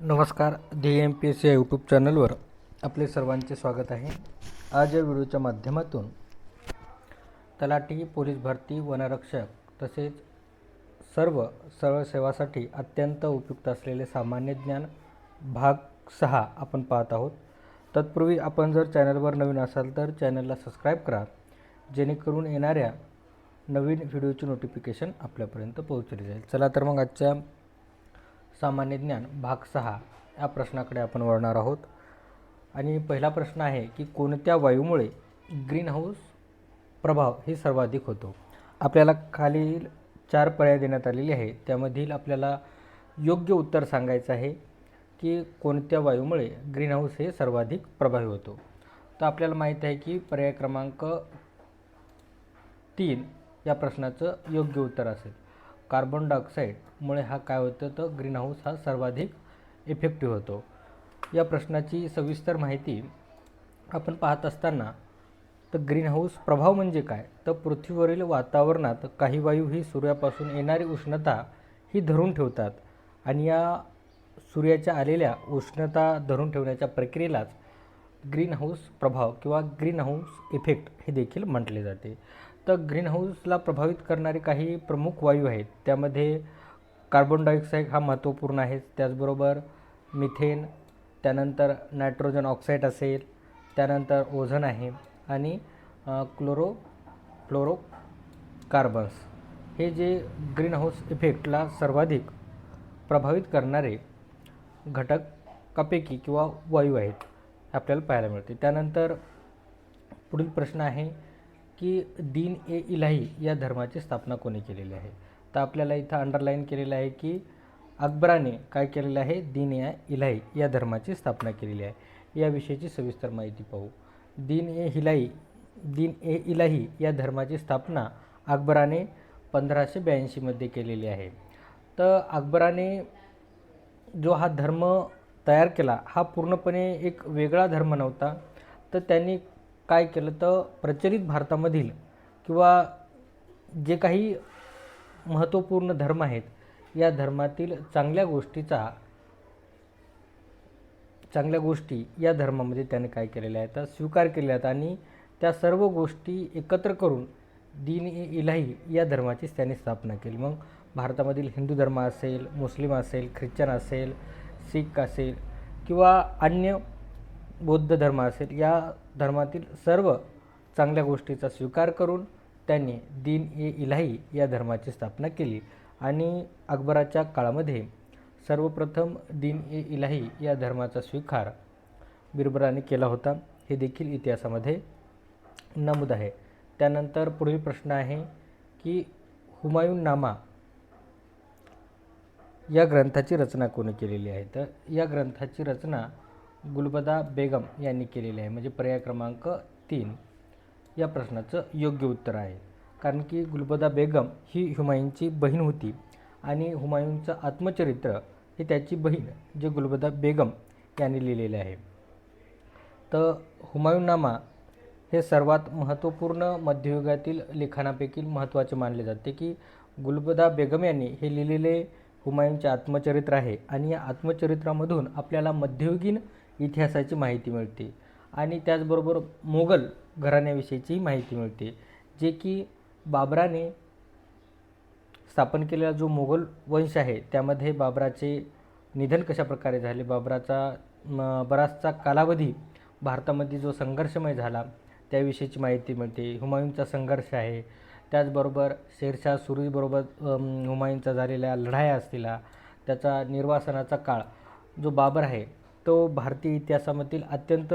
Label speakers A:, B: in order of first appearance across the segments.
A: नमस्कार, DMPSC या YouTube चॅनलवर आपले सर्वांचे स्वागत आहे. आज या व्हिडिओच्या माध्यमातून तलाठी, पोलीस भरती, वनरक्षक तसेच सर्व सरळ सेवासाठी अत्यंत उपयुक्त असलेले सामान्य ज्ञान भाग 6 आपण पाहत आहोत. तत्पूर्वी आपण जर चॅनलवर नवीन असाल तर चॅनलला सबस्क्राईब करा, जेणेकरून येणाऱ्या नवीन व्हिडिओची नोटिफिकेशन आपल्यापर्यंत पोहोचली जाईल. चला तर मग आजच्या सामान्य ज्ञान भाग 6 या प्रश्नाकडे आपण वळणार आहोत. आणि पहिला प्रश्न आहे की कोणत्या वायूमुळे ग्रीनहाऊस प्रभाव हे सर्वाधिक होतो. आपल्याला खालील 4 पर्याय देण्यात आलेले आहे, त्यामधील आपल्याला योग्य उत्तर सांगायचं आहे की कोणत्या वायूमुळे ग्रीनहाऊस हे सर्वाधिक प्रभावी होतो. तर आपल्याला माहीत आहे की पर्याय क्रमांक 3 या प्रश्नाचं योग्य उत्तर असेल. कार्बन डायऑक्साईडमुळे हा काय होतं, तर ग्रीनहाऊस हा सर्वाधिक इफेक्टिव्ह होतो. या प्रश्नाची सविस्तर माहिती आपण पाहत असताना तर ग्रीनहाऊस प्रभाव म्हणजे काय, तर पृथ्वीवरील वातावरणात काही वायू ही सूर्यापासून येणारी उष्णता ही धरून ठेवतात आणि या सूर्याच्या आलेल्या उष्णता धरून ठेवण्याच्या प्रक्रियेलाच ग्रीनहाऊस प्रभाव किंवा ग्रीनहाऊस इफेक्ट हे देखील म्हटले जाते. तर ग्रीनहाऊसला प्रभावित करणारे काही प्रमुख वायू आहेत, त्यामध्ये कार्बन डायऑक्साईड हा महत्त्वपूर्ण आहे, त्याचबरोबर मिथेन, त्यानंतर नायट्रोजन ऑक्साईड असेल, त्यानंतर ओझोन आहे आणि फ्लोरोकार्बन्स हे जे ग्रीनहाऊस इफेक्टला सर्वाधिक प्रभावित करणारे घटकापैकी किंवा वायू आहेत आपल्याला पाहायला मिळते. त्यानंतर पुढील प्रश्न आहे की दीन ए इलाही या धर्माची स्थापना कोणी केलेली आहे. तर आपल्याला इथं अंडरलाईन केलेलं आहे की अकबराने काय केलेलं आहे, दीन ए इलाही या धर्माची स्थापना केलेली आहे. याविषयीची सविस्तर माहिती पाहू. दीन ए इलाही या धर्माची स्थापना अकबराने 1582 मध्ये केलेली आहे. तर अकबराने जो हा धर्म तयार केला हा पूर्णपणे एक वेगळा धर्म नव्हता. तर त्यांनी काय केलं, तर प्रचलित भारतामधील किंवा जे काही महत्त्वपूर्ण धर्म आहेत या धर्मातील चांगल्या गोष्टी या धर्मामध्ये त्याने काय केलेल्या आहेत, तर स्वीकार केल्या आहेत आणि त्या सर्व गोष्टी एकत्र करून दीन ए इलाही या धर्माची त्याने स्थापना केली. मग भारतामधील हिंदू धर्म असेल, मुस्लिम असेल, ख्रिश्चन असेल, सिख असेल किंवा अन्य बौद्ध धर्म असेल, या धर्मातील सर्व चांगल्या गोष्टीचा स्वीकार करून त्यांनी दीन ए इलाही या धर्माची स्थापना केली. आणि अकबराच्या काळामध्ये सर्वप्रथम दीन ए इलाही या धर्माचा स्वीकार बिरबलाने केला होता, हे देखील इतिहासामध्ये नमूद आहे. त्यानंतर पुढील प्रश्न आहे की हुमायूननामा या ग्रंथाची रचना कोणी केलेली आहे. तर या ग्रंथाची रचना गुलबदा बेगम यांनी केलेली आहे, म्हणजे पर्याय क्रमांक 3 या प्रश्नाचं योग्य उत्तर आहे. कारण की गुलबदा बेगम ही हुमायूनची बहीण होती आणि हुमायूनचं आत्मचरित्र हे त्याची बहीण जे गुलबदा बेगम यांनी लिहिलेले आहे. तर हुमायूननामा हे सर्वात महत्त्वपूर्ण मध्ययुगातील लेखनापैकी महत्त्वाचे मानले जाते की गुलबदा बेगम यांनी हे लिहिलेले हुमायूनचे आत्मचरित्र आहे आणि या आत्मचरित्रामधून आपल्याला मध्ययुगीन इतिहासाची माहिती मिळते आणि त्याचबरोबर मोगल घराण्याविषयीची माहिती मिळते, जे की बाबराने स्थापन केलेला जो मोगल वंश आहे त्यामध्ये बाबराचे निधन कशाप्रकारे झाले, बाबराचा बराचसा कालावधी भारतामध्ये जो संघर्षमय झाला त्याविषयीची माहिती मिळते. हुमायूनचा संघर्ष आहे, त्याचबरोबर शेरशाह सुरीबरोबर हुमायूनचा झालेल्या लढाया असतील, त्याचा निर्वासनाचा काळ जो बाबर आहे तो भारतीय इतिहासामधील अत्यंत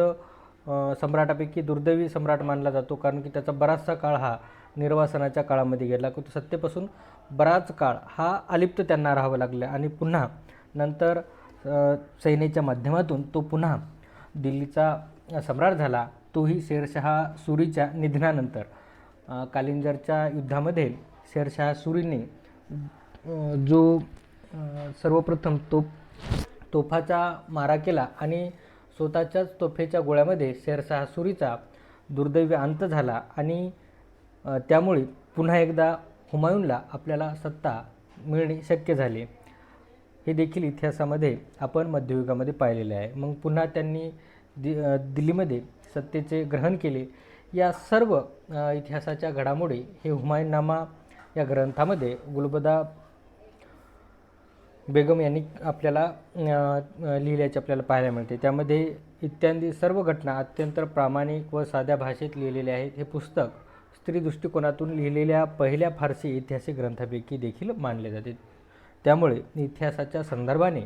A: सम्राटापैकी दुर्दैवी सम्राट मानला जातो, कारण की त्याचा बराचसा काळ हा निर्वासनाच्या काळामध्ये गेला. त्यापासून बराच काळ हा अलिप्त त्यांना राहावं लागलं आणि पुन्हा नंतर सेनेच्या माध्यमातून तो पुन्हा दिल्लीचा सम्राट झाला, तोही शेरशाह सुरीच्या निधनानंतर. कालिंजरच्या युद्धामध्ये शेरशाह सुरीने जो सर्वप्रथम तोफाचा मारा केला आणि स्वतःच्याच तोफेच्या गोळ्यामध्ये शेरशाह सुरीचा दुर्दैवी अंत झाला आणि त्यामुळे पुन्हा एकदा हुमायूनला आपल्याला सत्ता मिळणे शक्य झाले. हे देखील इतिहासामध्ये आपण मध्ययुगामध्ये पाहिलेले आहे. मग पुन्हा त्यांनी दिल्लीमध्ये सत्तेचे ग्रहण केले. या सर्व इतिहासाच्या घडामोडी हे हुमायूननामा या ग्रंथामध्ये गुलबदा बेगम यांनी आपल्याला लिहिल्याचे आपल्याला पाहायला मिळते. त्यामध्ये इत्यादी सर्व घटना अत्यंत प्रामाणिक व साध्या भाषेत लिहिलेले आहेत. हे पुस्तक स्त्री दृष्टिकोनातून लिहिलेल्या पहिल्या फारसी ऐतिहासिक ग्रंथापैकी देखील मानले जाते. त्यामुळे इतिहासाच्या संदर्भाने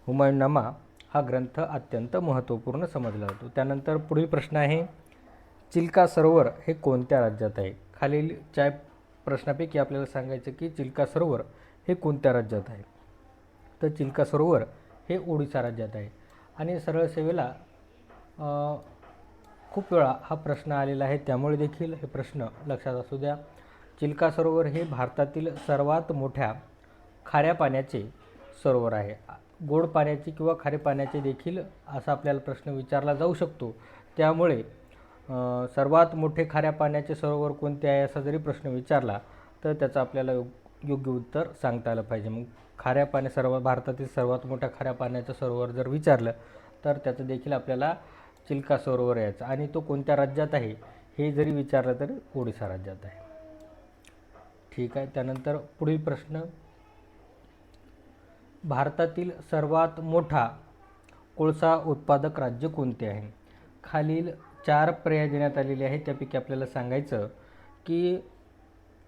A: हुमायूननामा हा ग्रंथ अत्यंत महत्त्वपूर्ण समजला जातो. त्यानंतर पुढील प्रश्न आहे, चिल्का सरोवर हे कोणत्या राज्यात आहे? खालील 4 प्रश्नापैकी आपल्याला सांगायचं की चिल्का सरोवर हे कोणत्या राज्यात आहे? तर चिल्का सरोवर हे ओडिसा राज्यात आहे. आणि सरळ सेवेला खूप वेळा हा प्रश्न आलेला आहे, त्यामुळे देखील हे प्रश्न लक्षात असू द्या. चिल्का सरोवर हे भारतातील सर्वात मोठ्या खाऱ्या पाण्याचे सरोवर आहे. गोड पाण्याचे किंवा खारे पाण्याचे देखील असा आपल्याला प्रश्न विचारला जाऊ शकतो. त्यामुळे सर्वात मोठे खाऱ्या पाण्याचे सरोवर कोणते आहे असा जरी प्रश्न विचारला तर त्याचं आपल्याला योग्य उत्तर सांगता आलं पाहिजे. मग खाऱ्या पाण्या भारतातील सर्वात मोठ्या खाऱ्या पाण्याचं सरोवर जर विचारलं तर त्याचं देखील आपल्याला चिल्का सरोवर यायचं. आणि तो कोणत्या राज्यात आहे हे जरी विचारलं तर ओडिसा राज्यात आहे. ठीक आहे. त्यानंतर पुढील प्रश्न, भारतातील सर्वात मोठा कोळसा उत्पादक राज्य कोणते आहे? खालील 4 पर्याय देण्यात आलेले आहेत. त्यापैकी आपल्याला सांगायचं की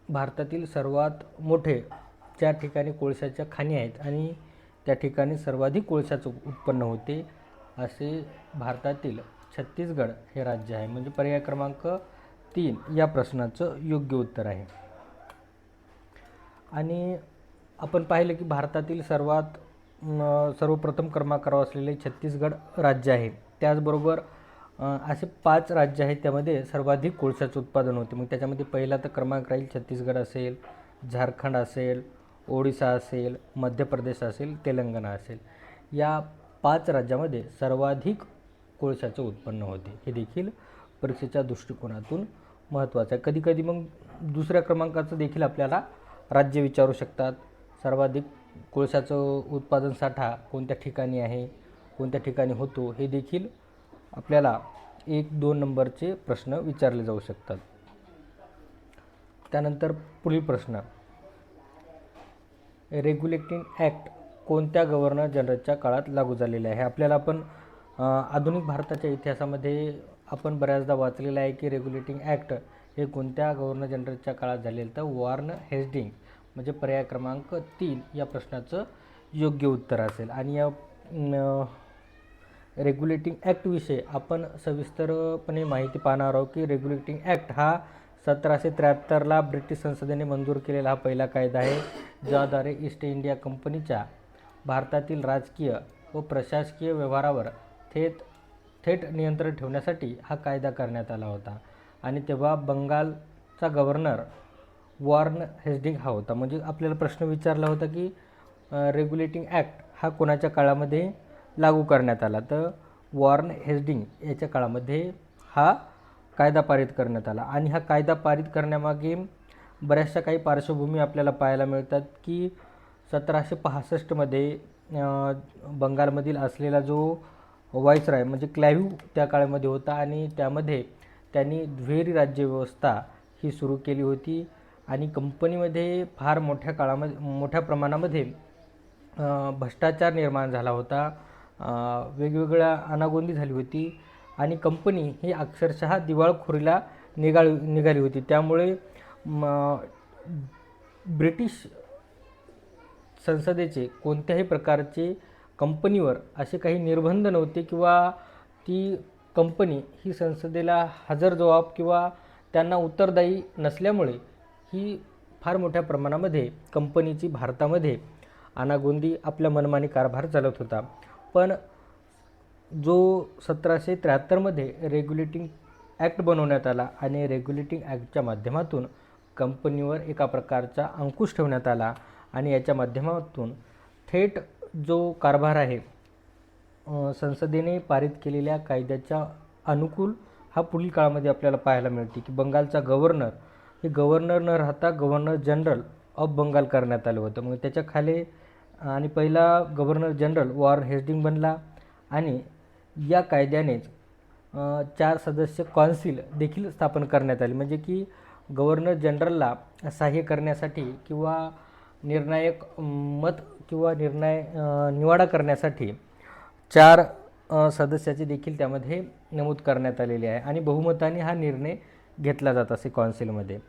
A: भारतातील सर्वात मोठे ज्या ठिकाणी कोळशाच्या खाणी आहेत आणि त्या ठिकाणी सर्वाधिक कोळशाचं उत्पन्न होते असे भारतातील छत्तीसगड हे राज्य आहे. म्हणजे पर्याय क्रमांक 3 या प्रश्नाचं योग्य उत्तर आहे. आणि आपण पाहिलं की भारतातील सर्वप्रथम क्रमांकावर असलेले छत्तीसगड राज्य आहे. त्याचबरोबर असे 5 राज्य आहेत त्यामध्ये सर्वाधिक कोळशाचं उत्पादन होते. मग त्याच्यामध्ये पहिला तर क्रमांक राहील छत्तीसगड असेल, झारखंड असेल, ओडिसा असेल, मध्य प्रदेश असेल, तेलंगणा असेल. या 5 राज्यामध्ये सर्वाधिक कोळशाचे उत्पन्न होते. हे देखील परीक्षेच्या दृष्टिकोनातून महत्त्वाचं आहे. कधीकधी मग दुसऱ्या क्रमांकाचं देखील आपल्याला राज्य विचारू शकतात. सर्वाधिक कोळशाचं उत्पादन साठा कोणत्या ठिकाणी आहे, कोणत्या ठिकाणी होतो हे देखील आपल्याला 1-2 नंबरचे प्रश्न विचारले जाऊ शकतात. त्यानंतर पुढील प्रश्न, रेग्युलेटिंग ॲक्ट कोणत्या गव्हर्नर जनरलच्या काळात लागू झालेले आहे? आपल्याला आपण आधुनिक भारताच्या इतिहासामध्ये आपण बऱ्याचदा वाचलेलं आहे की रेग्युलेटिंग ॲक्ट हे कोणत्या गव्हर्नर जनरलच्या काळात झालेलं, तर वॉर्न हेस्टिंग म्हणजे पर्याय क्रमांक 3 या प्रश्नाचं योग्य उत्तर असेल. आणि या रेग्युलेटिंग ॲक्टविषयी आपण सविस्तरपणे माहिती पाहणार आहोत की रेग्युलेटिंग ॲक्ट हा 1773ला ब्रिटिश संसदेने मंजूर केलेला हा पहिला कायदा आहे, ज्याद्वारे ईस्ट इंडिया कंपनीच्या भारतातील राजकीय व प्रशासकीय व्यवहारावर थेट नियंत्रण ठेवण्यासाठी हा कायदा करण्यात आला होता. आणि तेव्हा बंगालचा गव्हर्नर वॉर्न हेस्टिंग हा होता. म्हणजे आपल्याला प्रश्न विचारला होता की रेग्युलेटिंग ॲक्ट हा कोणाच्या काळामध्ये लागू करण्यात आला, तर वॉर्न हेस्टिंग याच्या काळामध्ये हा कायदा पारित करण्यात आला. आणि हा कायदा पारित करण्यामागे बऱ्याचशा काही पार्श्वभूमी आपल्याला पाहायला मिळतात की 1765मध्ये बंगालमधील असलेला जो व्हाईसरॉय म्हणजे क्लाइव्ह त्या काळामध्ये होता आणि त्यामध्ये त्यांनी दुहेरी राज्यव्यवस्था ही सुरू केली होती. आणि कंपनीमध्ये फार मोठ्या प्रमाणामध्ये भ्रष्टाचार निर्माण झाला होता, वेगवेगळ्या अनागोंदी झाली होती आणि कंपनी ही अक्षरशः दिवाळखोरीला निघाली होती. त्यामुळे ब्रिटिश संसदेचे कोणत्याही प्रकारचे कंपनीवर असे काही निर्बंध नव्हते किंवा ती कंपनी ही संसदेला हजरजबाब किंवा त्यांना उत्तरदायी नसल्यामुळे ही फार मोठ्या प्रमाणामध्ये कंपनीची भारतामध्ये अनागोंदी आपल्या मनमानी कारभार चालत होता. पण जो 1773मध्ये रेग्युलेटिंग ॲक्ट बनवण्यात आला आणि रेग्युलेटिंग ॲक्टच्या माध्यमातून कंपनीवर एका प्रकारचा अंकुश ठेवण्यात आला आणि याच्या माध्यमातून थेट जो कारभार आहे संसदेने पारित केलेल्या कायद्याच्या अनुकूल हा पुढील काळामध्ये आपल्याला पाहायला मिळते की बंगालचा गव्हर्नर हे गव्हर्नर न राहता गव्हर्नर जनरल ऑफ बंगाल करण्यात आलं होतं. मग त्याच्या खाली आणि पहिला गव्हर्नर जनरल वॉरन हेस्टिंग बनला आणि या कायद्यानेच 4 सदस्य कौन्सिल देखील स्थापन करण्यात आली, म्हणजे की गव्हर्नर जनरलला सहाय्य करण्यासाठी किंवा निर्णायक मत किंवा निवाडा करण्यासाठी 4 सदस्याचे देखील त्यामध्ये नमूद करण्यात आलेले आहे आणि बहुमताने हा निर्णय घेतला जात असे कौन्सिलमध्ये.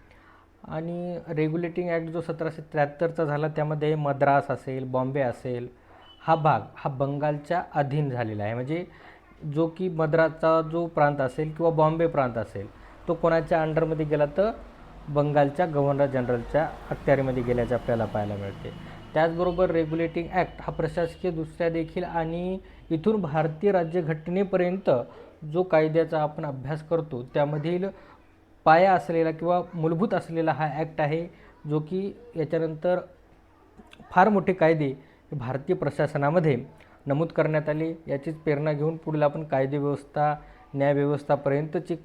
A: आणि रेग्युलेटिंग ॲक्ट जो 1773चा झाला त्यामध्ये मद्रास असेल, बॉम्बे असेल, हा भाग हा बंगालच्या अधीन झालेला आहे, म्हणजे जो की मद्रासचा जो प्रांत असेल किंवा बॉम्बे प्रांत असेल तो कोणाच्या अंडरमध्ये गेला तर बंगालच्या गव्हर्नर जनरलच्या अखत्यारीमध्ये गेल्याचे आपल्याला पाहायला मिळते. त्याचबरोबर रेग्युलेटिंग ॲक्ट हा प्रशासकीय दृष्ट्या देखील आणि इथून भारतीय राज्यघटनेपर्यंत जो कायद्याचा आपण अभ्यास करतो त्यामधील पाया असलेला किंवा मूलभूत असलेला हा ॲक्ट आहे, जो की याच्यानंतर फार मोठे कायदे भारतीय प्रशासनामध्ये नमूद करण्यात आले. याचीच प्रेरणा घेऊन पुढील आपण कायदेव्यवस्था, न्यायव्यवस्थापर्यंतचे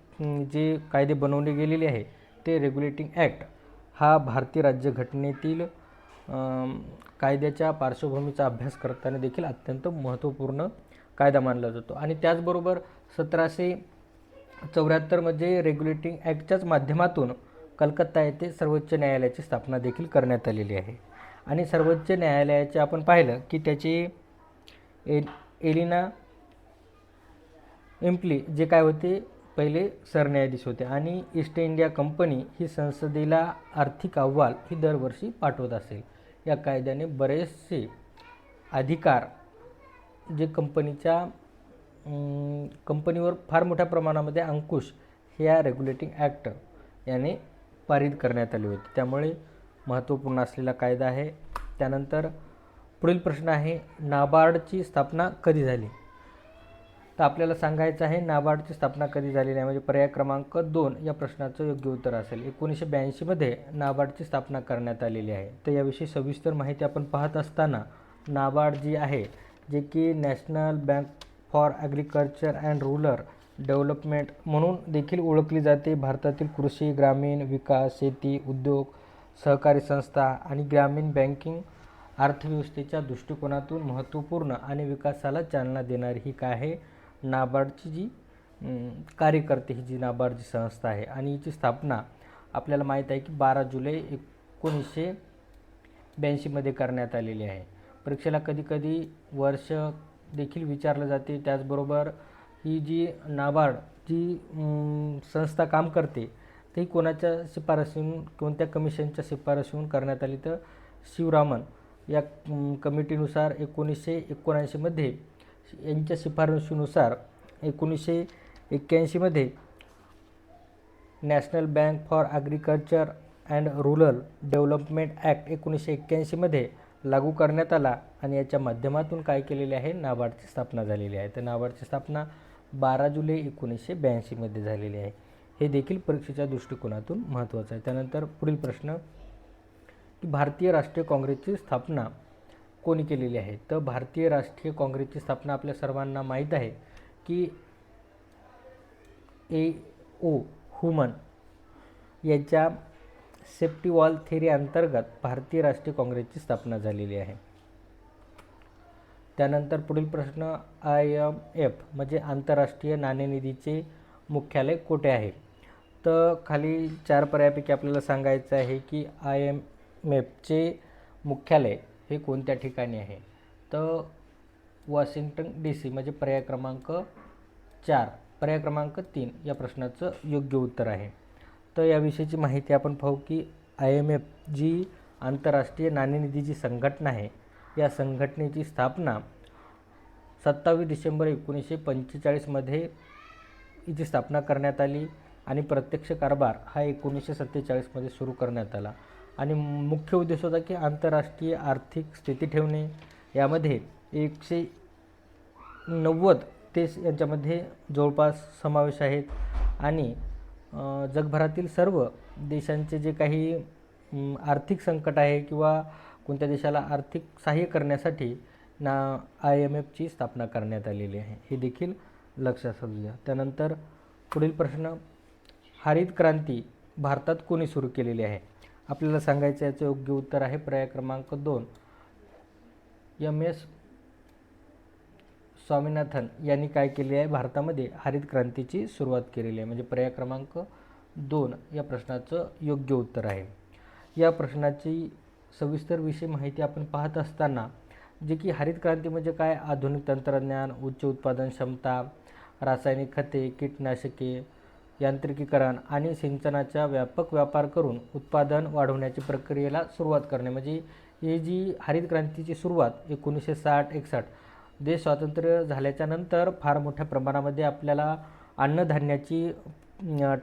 A: जे कायदे बनवले गेलेले आहे ते रेग्युलेटिंग ॲक्ट हा भारतीय राज्यघटनेतील कायद्याच्या पार्श्वभूमीचा अभ्यास करताना देखील अत्यंत महत्त्वपूर्ण कायदा मानला जातो. आणि त्याचबरोबर 1774मध्ये रेग्युलेटिंग ॲक्टच्याच माध्यमातून कलकत्ता येथे सर्वोच्च न्यायालयाची स्थापना देखील करण्यात आलेली आहे. आणि सर्वोच्च न्यायालयाचे आपण पाहिलं की त्याचे एलिना इम्पली जे काय होते पहिले सरन्यायाधीश होते आणि ईस्ट इंडिया कंपनी ही संसदेला आर्थिक अहवाल ही दरवर्षी पाठवत असेल. या कायद्याने बरेचसे अधिकार जे कंपनीवर फार मोठ्या प्रमाणामध्ये अंकुश ह्या रेग्युलेटिंग ॲक्ट याने पारित करण्यात आली होती, त्यामुळे महत्त्वपूर्ण असलेला कायदा आहे. त्यानंतर पुढील प्रश्न आहे, नाबार्डची स्थापना कधी झाली? तर आपल्याला सांगायचं आहे नाबार्डची स्थापना कधी झालेली आहे, म्हणजे पर्याय क्रमांक 2 या प्रश्नाचं योग्य उत्तर असेल. 1982मध्ये नाबार्डची स्थापना करण्यात आलेली आहे. तर याविषयी सविस्तर माहिती आपण पाहत असताना नाबार्ड जी आहे, जे की national bank for agriculture and rural development म्हणून देखील ओळखली जाते, भारतातील कृषी, ग्रामीण विकास, शेती, उद्योग, सहकारी संस्था आणि ग्रामीण बँकिंग अर्थव्यवस्थेच्या दृष्टिकोनातून महत्त्वपूर्ण आणि विकासाला चालना देणारी ही काय आहे, नाबार्डची जी कार्य करते ही जी नाबार्डची संस्था आहे. आणि हिची स्थापना आपल्याला माहीत आहे की 12 जुलै 1982मध्ये करण्यात आलेली आहे. परीक्षेला कधीकधी वर्ष देखील विचारलं जाते. त्याचबरोबर ही जी नाबार्ड जी संस्था काम करते ती कोणाच्या शिफारशीतून, कोणत्या कमिशनच्या शिफारशीतून करण्यात आली, तर शिवरामन या कमिटीनुसार 1979मध्ये यांच्या शिफारशीनुसार 1981मध्ये national bank for agriculture and rural development act 1981मध्ये लागू करण्यात आला आणि याच्या माध्यमातून काय केलेले आहे, नाबार्डची स्थापना झालेली आहे. तर नाबार्डची स्थापना 12 जुलै 1982मध्ये झालेली आहे. हे देखील परीक्षेच्या दृष्टिकोनातून महत्त्वाचं आहे. त्यानंतर पुढील प्रश्न की भारतीय राष्ट्रीय काँग्रेसची स्थापना कोणी केलेली आहे? तर भारतीय राष्ट्रीय काँग्रेसची स्थापना आपल्या सर्वांना माहीत आहे की A.O. ह्युमन याच्या सेफ्टी वॉल थेअरी अंतर्गत भारतीय राष्ट्रीय काँग्रेसची स्थापना झालेली आहे. त्यानंतर पुढील प्रश्न, IMF म्हणजे आंतरराष्ट्रीय नाणेनिधीचे मुख्यालय कुठे आहे? तर खाली 4 पर्यायापैकी आपल्याला सांगायचं आहे की IMFचे मुख्यालय हे कोणत्या ठिकाणी आहे? तर वॉशिंग्टन DC म्हणजे पर्याय क्रमांक 4. पर्याय क्रमांक 3 या प्रश्नाचं योग्य उत्तर आहे. तर याविषयीची माहिती आपण पाहू की IMF जी आंतरराष्ट्रीय नाणेनिधीची संघटना आहे, या संघटनेची स्थापना 27 डिसेंबर 1945मध्ये हिची स्थापना करण्यात आली आणि प्रत्यक्ष कारभार हा 1947मध्ये सुरू करण्यात आला. आणि मुख्य उद्देश होता की आंतरराष्ट्रीय आर्थिक स्थिती ठेवणे. यामध्ये 190 देश यांच्यामध्ये जवळपास समावेश आहेत आणि जगभरातील सर्व देशांचे जे काही आर्थिक संकट आहे किंवा कोणत्या देशाला आर्थिक सहाय्य करण्यासाठी IMFची स्थापना करण्यात आलेली आहे, हे देखील लक्षात असू द्या. त्यानंतर पुढील प्रश्न, हरित क्रांती भारतात कोणी सुरू केलेली आहे? आपल्याला सांगायचं याचं योग्य उत्तर आहे पर्याय क्रमांक 2. एम एस स्वामीनाथन यांनी काय केले आहे, भारतामध्ये हरित क्रांतीची सुरुवात केलेली आहे. म्हणजे पर्याय क्रमांक 2 या प्रश्नाचं योग्य उत्तर आहे. या प्रश्नाची सविस्तर विषय माहिती आपण पाहत असताना जे की हरित क्रांती म्हणजे काय, आधुनिक तंत्रज्ञान, उच्च उत्पादन क्षमता, रासायनिक खते, कीटकनाशके, यांत्रिकीकरण आणि सिंचनाचा व्यापक व्यापार करून उत्पादन वाढवण्याची प्रक्रियेला सुरुवात करणे. म्हणजे ही जी हरित क्रांतीची सुरुवात 1960-61 देश स्वातंत्र्य झाल्याच्या नंतर फार मोठ्या प्रमाणामध्ये आपल्याला अन्नधान्याची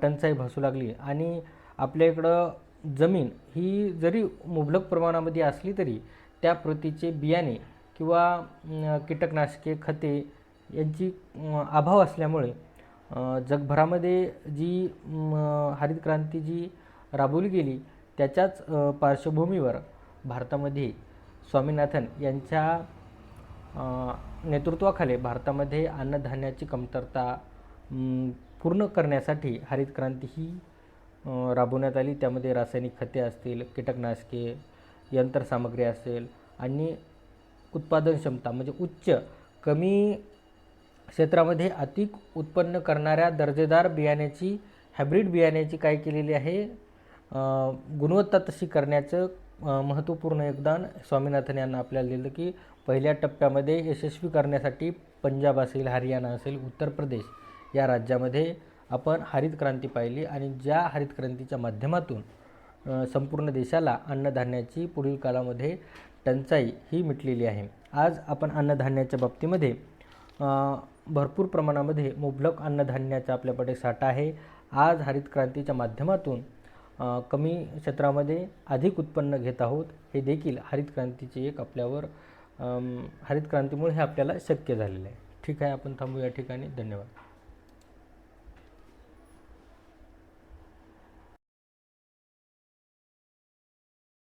A: टंचाई भासू लागली आणि आपल्या इकडं जमीन ही जरी मुबलक प्रमाणामध्ये असली तरी त्या प्रतीचे बियाणे किंवा कीटकनाशके, खते यांची अभाव असल्यामुळे जगभरामध्ये जी हरित क्रांती जी राबवली गेली त्याच्याच पार्श्वभूमीवर भारतामध्ये स्वामीनाथन यांच्या नेतृत्वाखाली भारतामध्ये अन्नधान्याची कमतरता पूर्ण करण्यासाठी हरित क्रांती ही राबवण्यात आली. त्यामध्ये रासायनिक खते असतील, कीटकनाशके, यंत्रसामग्री असेल आणि उत्पादन क्षमता म्हणजे उच्च कमी क्षेत्रामध्ये अधिक उत्पन्न करणाऱ्या दर्जेदार बियाण्याची, हायब्रिड बियाण्याची काय केलेली आहे, गुणवत्ता तशी करण्याचं महत्त्वपूर्ण योगदान स्वामीनाथन यांना आपल्याला दिलं. की पहिल्या टप्प्यामध्ये यशस्वी करण्यासाठी पंजाब असेल, हरियाणा असेल, उत्तर प्रदेश या राज्यामध्ये आपण हरित क्रांती पाहिली आणि ज्या हरित क्रांतीच्या माध्यमातून संपूर्ण देशाला अन्नधान्याची पुढील काळामध्ये टंचाई ही मिटलेली आहे. आज आपण अन्नधान्याच्या बाबतीमध्ये भरपूर प्रमाणामध्ये मुबलक अन्नधान्याचा आपल्याकडे साठा आहे. आज हरित क्रांतीच्या माध्यमातून कमी क्षेत्रामध्ये अधिक उत्पन्न घेत आहोत. हे देखील हरित क्रांतीचे एक आपल्यावर हरित क्रांतीमुळे हे आपल्याला शक्य झालेलं आहे. ठीक आहे, आपण थांबू या ठिकाणी. धन्यवाद.